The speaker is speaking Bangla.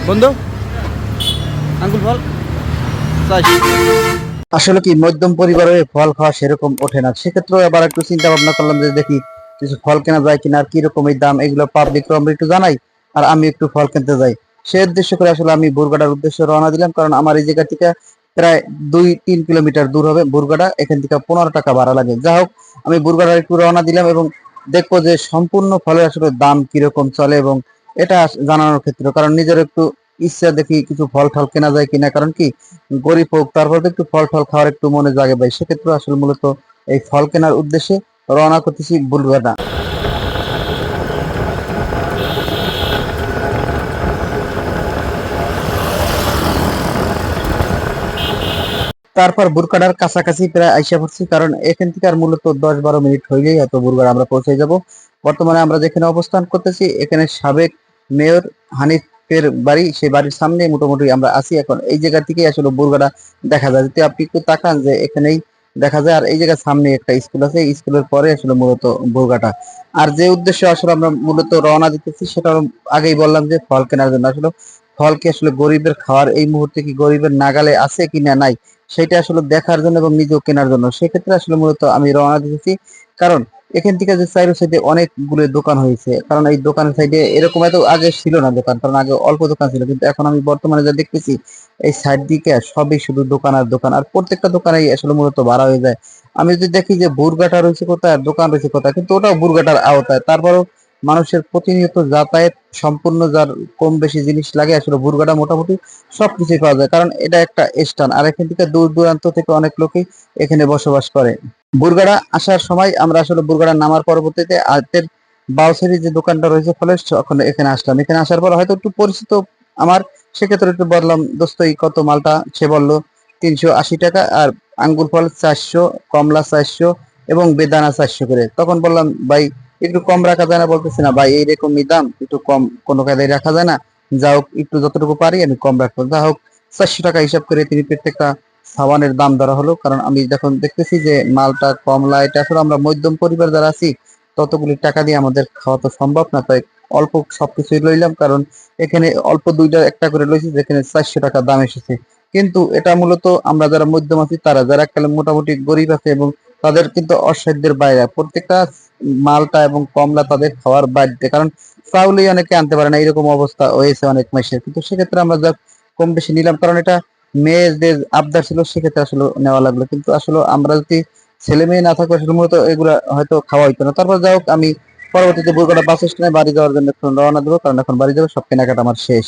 বন্ধু আঙ্গুল ফল চাইছি। আসলে কি মধ্যম পরিবারে ফল খাওয়া সেরকম ওঠে না, সেক্ষেত্রে আবার একটু চিন্তা ভাবনা করলাম যে দেখি কিছু ফল কেনা যায় কিনা, আর কিরকম এই দাম এগুলো পাবলিক আমরা একটু জানাই, আর আমি একটু ফল কিনতে যাই। সে উদ্দেশ্য করে আসলে আমি বুরগাটার উদ্দেশ্যে রওনা দিলাম, কারণ আমার এই জায়গা থেকে প্রায় 2-3 কিলোমিটার দূর হবে বুরগাটা, এখান থেকে 15 টাকা ভাড়া লাগে। যা হোক, আমি বুরগাটার একটু রওনা দিলাম এবং দেখবো যে সম্পূর্ণ ফলের আসলে দাম কিরকম চলে, এবং এটা জানানোর ক্ষেত্রে কারণ নিজের একটু ইচ্ছা দেখি কিছু ফল টল কেনা যায় কিনা, কারণ কি গরিব হোক তারপর তো একটু ফল টল খাওয়ার একটু মনে জাগে ভাই। সেক্ষেত্রে আসলে মূলত এই ফল কেনার উদ্দেশ্যে রওনা করতেছি বুলগাড়া। তারপর বুরকাডার কাছাকাছি প্রায় আইসা পড়ছি, কারণ এখান থেকে আর মূলত 10-12 মিনিট হইলেই হয়তো বুরগাড়া আমরা পৌঁছে যাব। বর্তমানে আমরা যেখানে অবস্থান করতেছি এখানে সাবেক মেয়র হানিফের বাড়ি, সেই বাড়ির সামনে মোটামুটি আমরা আছি এখন। এই জায়গা থেকে আসলে বুরগাড়া দেখা যায়, যদি আপনি একটু তাকান যে এখানেই দেখা যায়। আর এই জায়গার সামনে একটা স্কুল আছে, এই স্কুলের পরে আসলে মূলত বুরগাটা। আর যে উদ্দেশ্যে আসলে আমরা মূলত রওনা দিতেছি সেটা আগেই বললাম যে ফল কেনার জন্য। আসলে ফল কি আসলে গরিবের খাওয়ার এই মুহূর্তে কি গরিবের নাগালে আছে কি না নাই সেটা আসলে দেখার জন্য এবং নিজেও কেনার জন্য, সেক্ষেত্রে আসলে মূলত আমি রওনা দিতেছি। কারণ এখান থেকে যে চাইরো সাইডে অনেকগুলো দোকান হয়েছে, কারণ এই দোকানের সাইডে এরকম এত আগে ছিল না দোকান, কারণ আগে অল্প দোকান ছিল, কিন্তু এখন আমি বর্তমানে যা দেখতেছি এই সাইড দিকে সবই শুধু দোকান আর দোকান, আর প্রত্যেকটা দোকানেই আসলে মূলত ভাড়া হয়ে যায়। আমি যদি দেখি যে বুরগাটা রয়েছে কোথায় আর দোকান রয়েছে কোথায়, কিন্তু ওটাও বুরগাটার আওতায়, তারপরও মানুষের প্রতিনিয়ত যাতায়াত সম্পূর্ণ যার কম বেশি জিনিস লাগে আসলে বুরগাটা মোটামুটি সবকিছুই পাওয়া যায়, কারণ এটা একটা স্থান, আর এখান থেকে দূর দূরান্ত থেকে অনেক লোকই এখানে বসবাস করে। বুরগাড়া আসার সময় আমরা আসলে বুরগাড়া নামার পরবর্তীতে আর্টের বাউসারি যে দোকানটা রয়েছে ফলের, তখন এখানে আসলাম। এখানে আসার পর হয়তো একটু পরিচিত আমার, সেক্ষেত্রে একটু বললাম দোস্ত এই কত মালটা, সে বললো 380 টাকা, আর আঙ্গুর ফল 400, কমলা 400 এবং বেদানা 400 করে। তখন বললাম ভাই একটু কম রাখা যায় না? বলতেছি না ভাই এইরকমই দাম, একটু কম কোনো কায়দায় রাখা যায় না? যা হোক একটু যতটুকু পারি আমি কম রাখবো। যা হোক 400 টাকা হিসাব করে তিনি প্রত্যেকটা সাবানের দাম ধরা হলো, কারণ আমি যখন দেখতেছি যে মালটা কমলা, এটা আসলে আমরা মধ্যম পরিবার যারা আছি ততগুলি টাকা দিয়ে আমাদের খাওয়া তো সম্ভব না, তাই অল্প সবকিছুই লইলাম, কারণ এখানে অল্প দুইটা একটা করে লইছি যেখানে 400 টাকা দাম এসেছে। কিন্তু এটা মূলত আমরা যারা মধ্যম আছি, তারা যারা এককালে মোটামুটি গরিব আছে এবং তাদের কিন্তু অসাধ্যের বাইরে প্রত্যেকটা মালটা এবং কমলা তাদের খাওয়ার বাড়িতে, কারণ চাউলেই অনেকে আনতে পারে না, এরকম অবস্থা হয়েছে অনেক মাসের। কিন্তু সেক্ষেত্রে আমরা যা কম বেশি নিলাম, কারণ এটা মেয়েদের আবদার ছিল, সেক্ষেত্রে আসলে নেওয়া লাগলো। কিন্তু আসলে আমরা যদি ছেলে মেয়ে না থাকলে আসলে মূলত এগুলা হয়তো খাওয়া হইতো না। তারপর যাই হোক, আমি পরবর্তীতে বগুড়া বাস স্ট্যান্ডে বাড়ি যাওয়ার জন্য এখন রওনা দেবো, কারণ এখন বাড়ি যাবো, সব কেনাকাটা আমার শেষ।